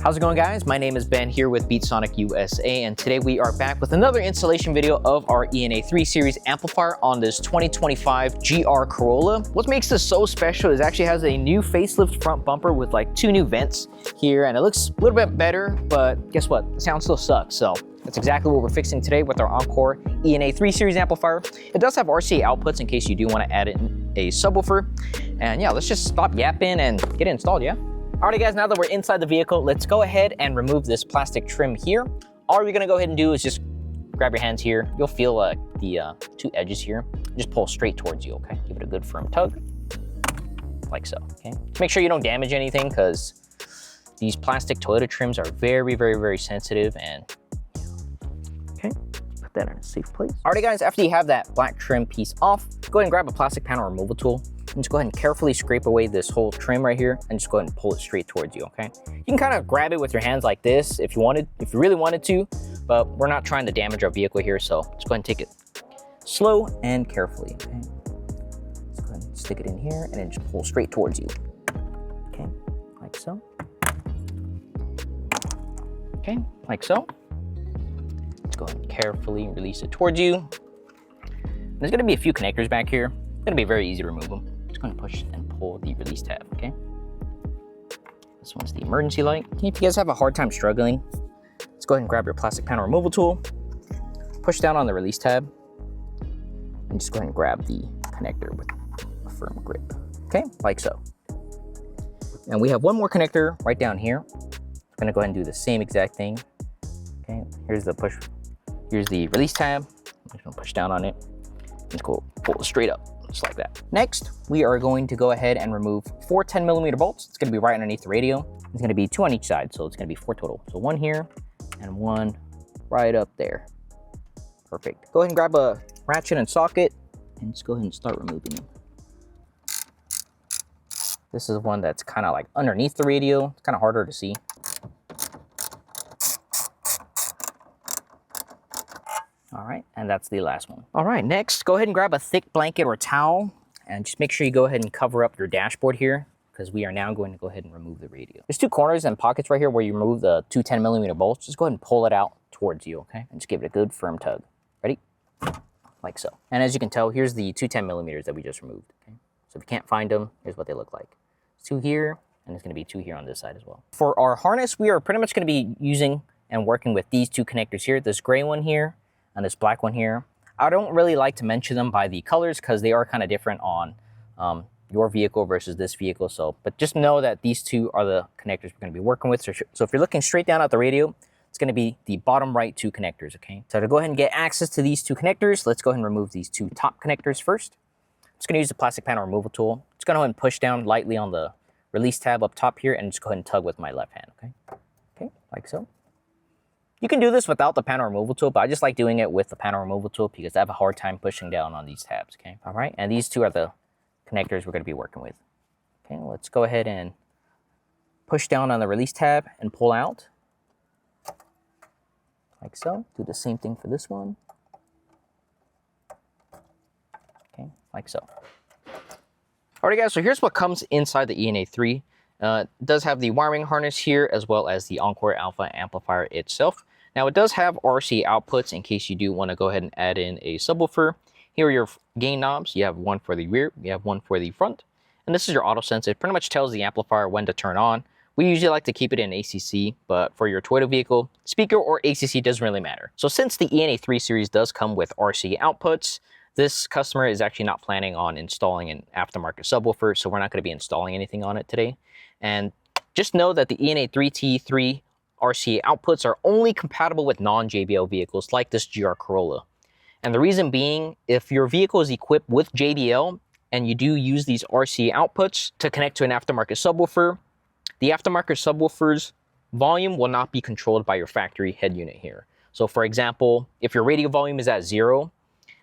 How's it going, guys? My name is Ben here with BeatSonic USA, and today we are back with another installation video of our ENA 3 Series amplifier on this 2025 GR Corolla. What makes this so special is it actually has a new facelift front bumper with like 2 new vents here, and it looks a little bit better, but guess what? The sound still sucks, so that's exactly what we're fixing today with our Encore ENA 3 Series amplifier. It does have RCA outputs in case you do want to add in a subwoofer. And yeah, let's just stop yapping and get it installed, yeah? Alrighty guys, now that we're inside the vehicle, let's go ahead and remove this plastic trim here. All you're gonna go ahead and do is just grab your hands here. You'll feel the 2 edges here. Just pull straight towards you, okay? Give it a good firm tug, like so, okay? Make sure you don't damage anything because these plastic Toyota trims are very, very, very sensitive and okay, put that in a safe place. Alrighty guys, after you have that black trim piece off, go ahead and grab a plastic panel removal tool. And just go ahead and carefully scrape away this whole trim right here and just go ahead and pull it straight towards you, okay? You can kind of grab it with your hands like this if you really wanted to, but we're not trying to damage our vehicle here, so just go ahead and take it slow and carefully, okay? Let's go ahead and stick it in here and then just pull straight towards you, okay? Like so. Okay, like so. Let's go ahead and carefully release it towards you. There's gonna be a few connectors back here. It's gonna be very easy to remove them. Just gonna push and pull the release tab, okay? This one's the emergency light. If you guys have a hard time struggling, let's go ahead and grab your plastic panel removal tool, push down on the release tab, and just go ahead and grab the connector with a firm grip, okay? Like so. And we have one more connector right down here. I'm gonna go ahead and do the same exact thing. Okay, here's the release tab. I'm just gonna push down on it. Just pull it straight up, just like that. Next, we are going to go ahead and remove 4 10mm bolts. It's gonna be right underneath the radio. It's gonna be 2 on each side, so it's gonna be 4 total. So 1 here and 1 right up there. Perfect. Go ahead and grab a ratchet and socket and just go ahead and start removing them. This is one that's kind of like underneath the radio. It's kind of harder to see. All right, and that's the last one. All right, next, go ahead and grab a thick blanket or towel and just make sure you go ahead and cover up your dashboard here because we are now going to go ahead and remove the radio. There's 2 corners and pockets right here where you remove the 2 10mm bolts. Just go ahead and pull it out towards you, okay? And just give it a good firm tug. Ready? Like so. And as you can tell, here's the 2 10mm that we just removed, okay? So if you can't find them, here's what they look like. There's 2 here, and there's gonna be 2 here on this side as well. For our harness, we are pretty much gonna be using and working with these 2 connectors here, this gray one here, and this black one here. I don't really like to mention them by the colors because they are kind of different on your vehicle versus this vehicle. So, but just know that these 2 are the connectors we're going to be working with. So if you're looking straight down at the radio, it's going to be the bottom right 2 connectors, okay? So to go ahead and get access to these 2 connectors, let's go ahead and remove these 2 top connectors first. I'm just going to use the plastic panel removal tool. Just going to go ahead and push down lightly on the release tab up top here and just go ahead and tug with my left hand, okay? Okay, like so. You can do this without the panel removal tool, but I just like doing it with the panel removal tool because I have a hard time pushing down on these tabs, okay? All right, and these 2 are the connectors we're gonna be working with. Okay, let's go ahead and push down on the release tab and pull out, like so. Do the same thing for this one. Okay, like so. Alright guys, so here's what comes inside the ENA 3. It does have the wiring harness here as well as the Encore Alpha Amplifier itself. Now it does have RC outputs in case you do want to go ahead and add in a subwoofer. Here are your gain knobs. You have one for the rear, you have one for the front, and this is your auto sense. It pretty much tells the amplifier when to turn on. We usually like to keep it in ACC, but for your Toyota vehicle, speaker or ACC doesn't really matter. So since the ENA 3 Series does come with RC outputs, this customer is actually not planning on installing an aftermarket subwoofer, so we're not going to be installing anything on it today. And just know that the ENA 3T3 RCA outputs are only compatible with non-JBL vehicles like this GR Corolla. And the reason being, if your vehicle is equipped with JBL and you do use these RCA outputs to connect to an aftermarket subwoofer, the aftermarket subwoofer's volume will not be controlled by your factory head unit here. So for example, if your radio volume is at 0,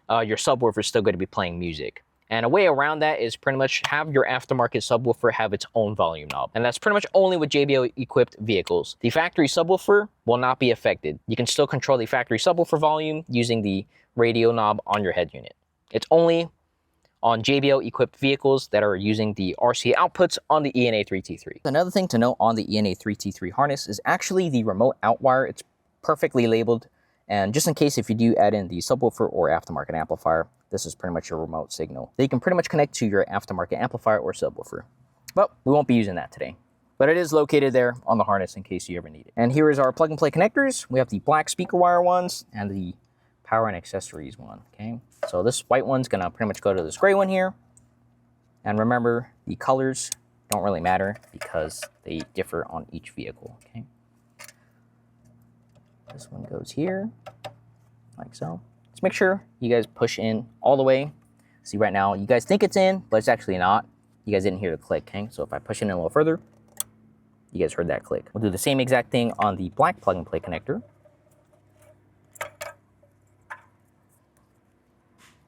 your subwoofer is still going to be playing music. And a way around that is pretty much have your aftermarket subwoofer have its own volume knob. And that's pretty much only with JBL equipped vehicles. The factory subwoofer will not be affected. You can still control the factory subwoofer volume using the radio knob on your head unit. It's only on JBL equipped vehicles that are using the RC outputs on the ENA3T3. Another thing to note on the ENA3T3 harness is actually the remote out wire. It's perfectly labeled, and just in case if you do add in the subwoofer or aftermarket amplifier, this is pretty much your remote signal that you can pretty much connect to your aftermarket amplifier or subwoofer. But we won't be using that today. But it is located there on the harness in case you ever need it. And here is our plug and play connectors. We have the black speaker wire ones and the power and accessories one, okay? So this white one's gonna pretty much go to this gray one here. And remember, the colors don't really matter because they differ on each vehicle, okay? This one goes here, like so. Just make sure you guys push in all the way. See right now, you guys think it's in, but it's actually not. You guys didn't hear the click, okay? So if I push in a little further, you guys heard that click. We'll do the same exact thing on the black plug and play connector.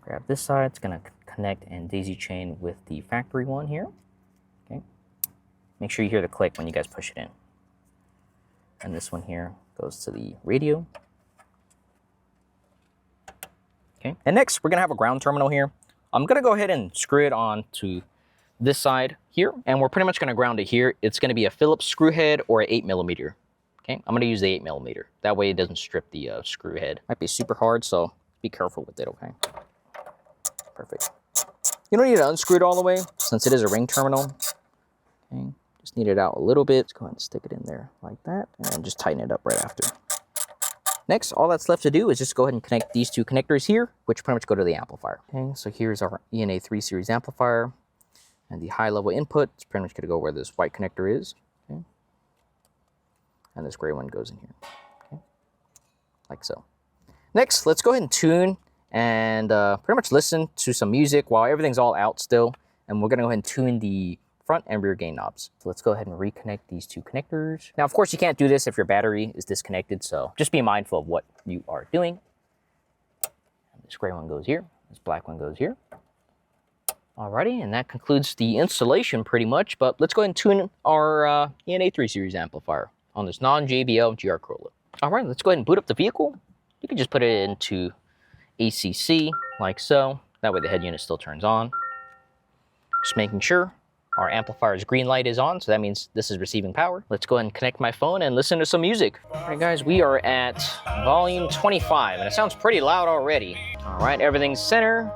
Grab this side, it's gonna connect and daisy chain with the factory one here, okay? Make sure you hear the click when you guys push it in. And this one here goes to the radio. Okay, and next we're gonna have a ground terminal here. I'm gonna go ahead and screw it on to this side here, and we're pretty much gonna ground it here. It's gonna be a Phillips screw head or an 8mm. Okay, I'm gonna use the 8mm. That way it doesn't strip the screw head. Might be super hard, so be careful with it, okay? Perfect. You don't need to unscrew it all the way since it is a ring terminal. Okay, just need it out a little bit. Let's go ahead and stick it in there like that, and then just tighten it up right after. Next, all that's left to do is just go ahead and connect these two connectors here, which pretty much go to the amplifier. Okay, so here's our ENA3 series amplifier, and the high level input is pretty much gonna go where this white connector is. Okay, and this gray one goes in here. Okay, like so. Next, let's go ahead and tune and pretty much listen to some music while everything's all out still. And we're gonna go ahead and tune the front and rear gain knobs. So let's go ahead and reconnect these two connectors. Now, of course, you can't do this if your battery is disconnected, so just be mindful of what you are doing. And this gray one goes here, this black one goes here. Alrighty, and that concludes the installation pretty much, but let's go ahead and tune our ENA3 series amplifier on this non-JBL GR Corolla. Alright, let's go ahead and boot up the vehicle. You can just put it into ACC like so. That way the head unit still turns on. Just making sure our amplifier's green light is on, so that means this is receiving power. Let's go ahead and connect my phone and listen to some music. All right, guys, we are at volume 25, and it sounds pretty loud already. All right, everything's center,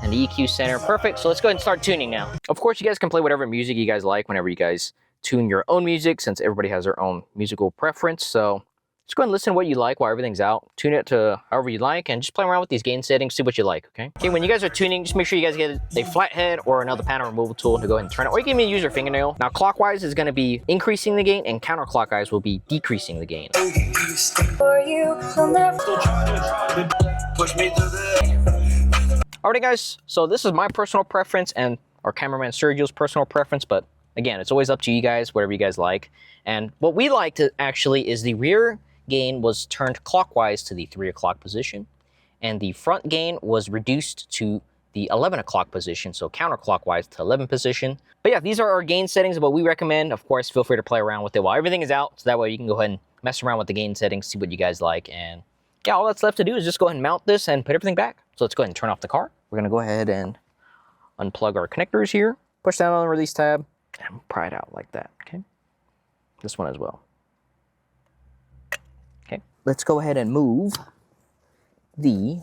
and the EQ center, perfect. So let's go ahead and start tuning now. Of course, you guys can play whatever music you guys like whenever you guys tune your own music, since everybody has their own musical preference. So just go ahead and listen to what you like while everything's out. Tune it to however you like, and just play around with these gain settings, see what you like, okay? Okay, when you guys are tuning, just make sure you guys get a flathead or another panel removal tool to go ahead and turn it, or you can even use your fingernail. Now, clockwise is gonna be increasing the gain, and counterclockwise will be decreasing the gain. Alrighty, guys, so this is my personal preference and our cameraman Sergio's personal preference, but again, it's always up to you guys, whatever you guys like. And what we liked actually is the rear gain was turned clockwise to the 3 o'clock position, and the front gain was reduced to the 11 o'clock position, so counterclockwise to 11 position. But yeah, these are our gain settings, what we recommend. Of course, feel free to play around with it while everything is out, so that way you can go ahead and mess around with the gain settings, see what you guys like, and yeah, all that's left to do is just go ahead and mount this and put everything back. So let's go ahead and turn off the car. We're gonna go ahead and unplug our connectors here, push down on the release tab, and pry it out like that, okay? This one as well. Okay, let's go ahead and move the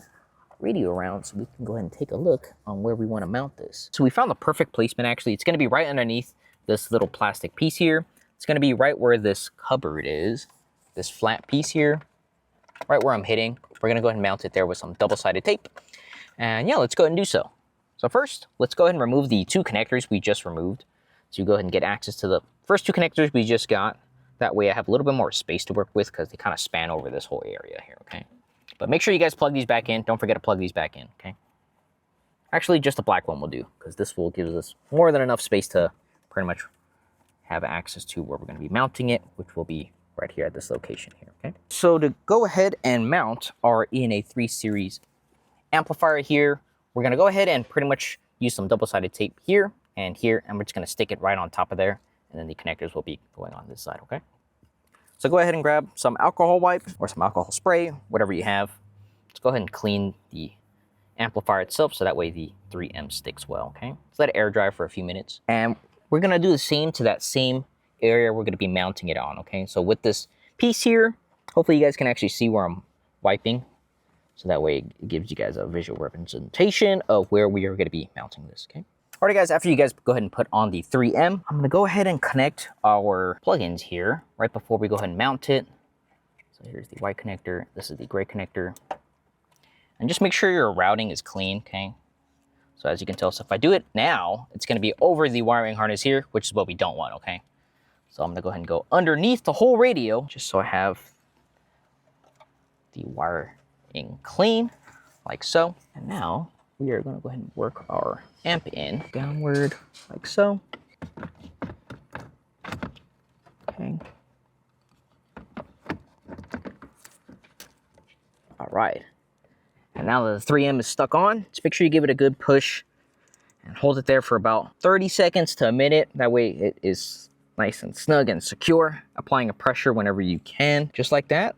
radio around so we can go ahead and take a look on where we want to mount this. So we found the perfect placement actually. It's going to be right underneath this little plastic piece here. It's going to be right where this cupboard is, this flat piece here, right where I'm hitting. We're going to go ahead and mount it there with some double-sided tape. And yeah, let's go ahead and do so. So first, let's go ahead and remove the 2 connectors we just removed. So you go ahead and get access to the first 2 connectors we just got. That way I have a little bit more space to work with because they kind of span over this whole area here, okay? But make sure you guys plug these back in. Don't forget to plug these back in, okay? Actually, just the black one will do because this will give us more than enough space to pretty much have access to where we're going to be mounting it, which will be right here at this location here, okay? So to go ahead and mount our ENA3 series amplifier here, we're going to go ahead and pretty much use some double-sided tape here, and we're just going to stick it right on top of there, and then the connectors will be going on this side, okay? So go ahead and grab some alcohol wipe or some alcohol spray, whatever you have. Let's go ahead and clean the amplifier itself, so that way the 3M sticks well, okay? So let it air dry for a few minutes. And we're gonna do the same to that same area we're gonna be mounting it on, okay? So with this piece here, hopefully you guys can actually see where I'm wiping. So that way it gives you guys a visual representation of where we are gonna be mounting this, okay? Alright guys, after you guys go ahead and put on the 3M, I'm gonna go ahead and connect our plugins here right before we go ahead and mount it. So here's the white connector, this is the gray connector. And just make sure your routing is clean, okay? So as you can tell, so if I do it now, it's gonna be over the wiring harness here, which is what we don't want, okay? So I'm gonna go ahead and go underneath the whole radio, just so I have the wiring clean, like so. And now, we are gonna go ahead and work our amp in downward, like so. Okay. All right. And now that the 3M is stuck on, just make sure you give it a good push and hold it there for about 30 seconds to a minute. That way it is nice and snug and secure, applying a pressure whenever you can, just like that.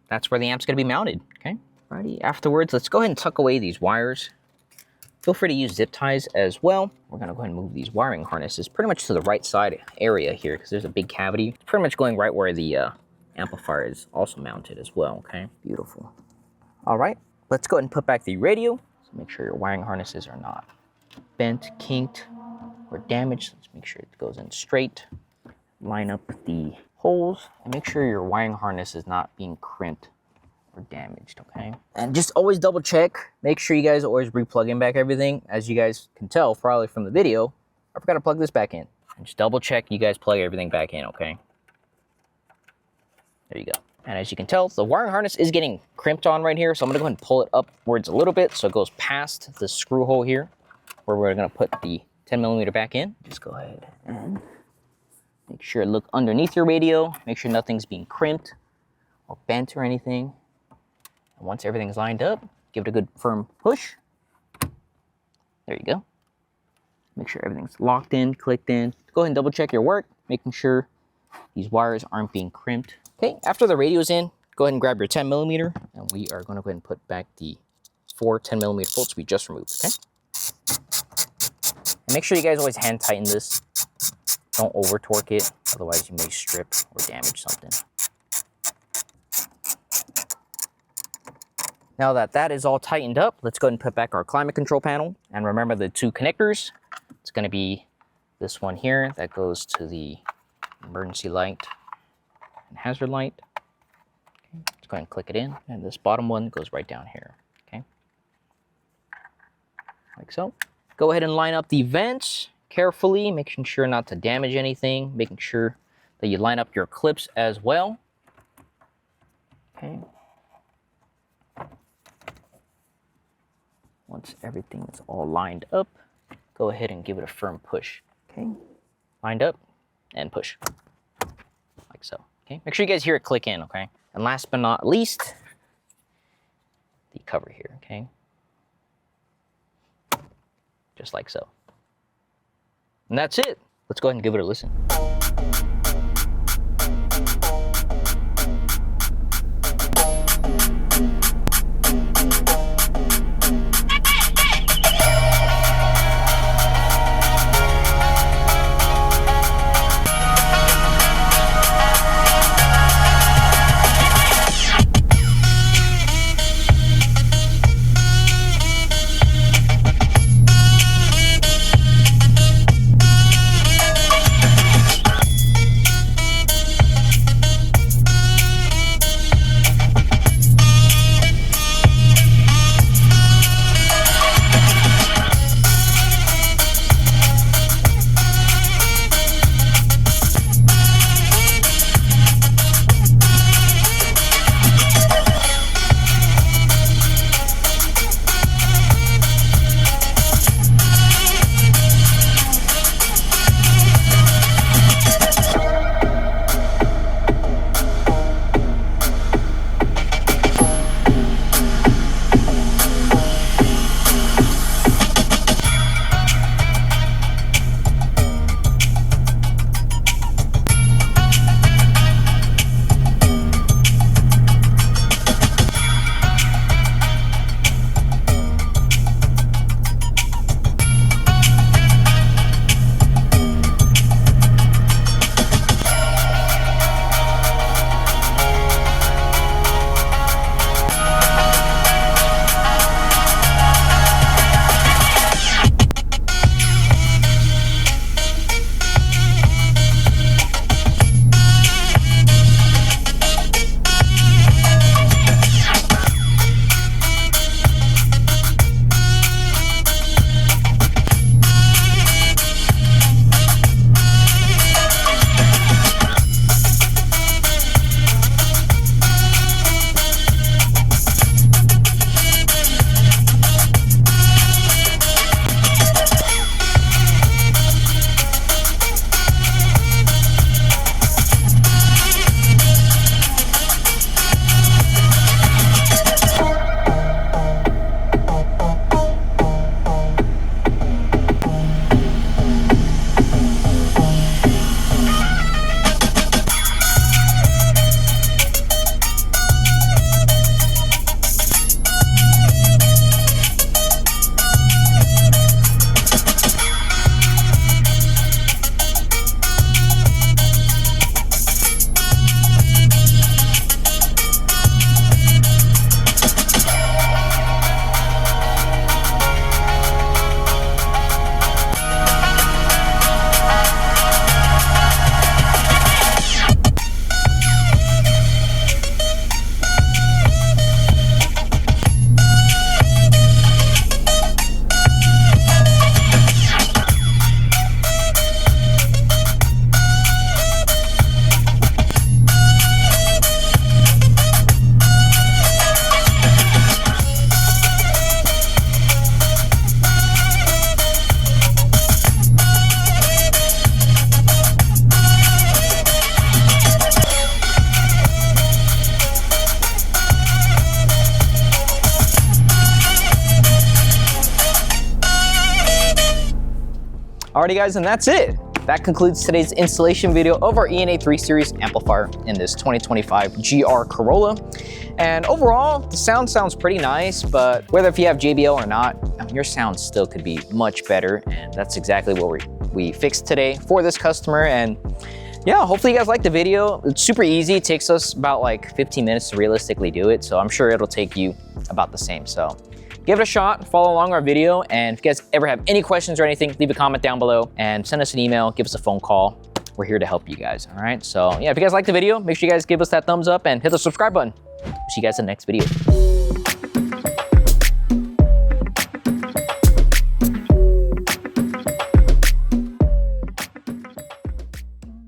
That's where the amp's gonna be mounted, okay? Alrighty, afterwards, let's go ahead and tuck away these wires. Feel free to use zip ties as well. We're gonna go ahead and move these wiring harnesses pretty much to the right side area here because there's a big cavity. It's pretty much going right where the amplifier is also mounted as well, okay? Beautiful. All right, let's go ahead and put back the radio. So make sure your wiring harnesses are not bent, kinked, or damaged. Let's make sure it goes in straight. Line up the holes and make sure your wiring harness is not being crimped or damaged, okay? And just always double check. Make sure you guys always re-plug in back everything. As you guys can tell probably from the video, I forgot to plug this back in. And just double check you guys plug everything back in, okay? There you go. And as you can tell, the wiring harness is getting crimped on right here. So I'm gonna go ahead and pull it upwards a little bit so it goes past the screw hole here where we're gonna put the 10mm back in. Just go ahead and make sure to look underneath your radio. Make sure nothing's being crimped or bent or anything. And once everything's lined up, give it a good firm push. There you go. Make sure everything's locked in, clicked in. Go ahead and double check your work, making sure these wires aren't being crimped. Okay, after the radio's in, go ahead and grab your 10mm, and we are gonna go ahead and put back the 4 10mm bolts we just removed, okay? And make sure you guys always hand tighten this. Don't over torque it, otherwise you may strip or damage something. Now that that is all tightened up, let's go ahead and put back our climate control panel. And remember the 2 connectors. It's gonna be this one here that goes to the emergency light and hazard light. Okay, let's go ahead and click it in. And this bottom one goes right down here, okay? Like so. Go ahead and line up the vents carefully, making sure not to damage anything, making sure that you line up your clips as well. Okay. Once everything is all lined up, go ahead and give it a firm push. Okay, lined up and push, like so. Okay, make sure you guys hear it click in, okay? And last but not least, the cover here, okay? Just like so. And that's it. Let's go ahead and give it a listen. Alrighty guys, and that's it. That concludes today's installation video of our ENA 3 Series amplifier in this 2025 GR Corolla. And overall, the sound sounds pretty nice, but whether if you have JBL or not, I mean, your sound still could be much better. And that's exactly what we fixed today for this customer. And yeah, hopefully you guys like the video. It's super easy. It takes us about like 15 minutes to realistically do it. So I'm sure it'll take you about the same. So give it a shot, follow along our video. And if you guys ever have any questions or anything, leave a comment down below and send us an email, give us a phone call. We're here to help you guys, all right? So yeah, if you guys like the video, make sure you guys give us that thumbs up and hit the subscribe button. See you guys in the next video.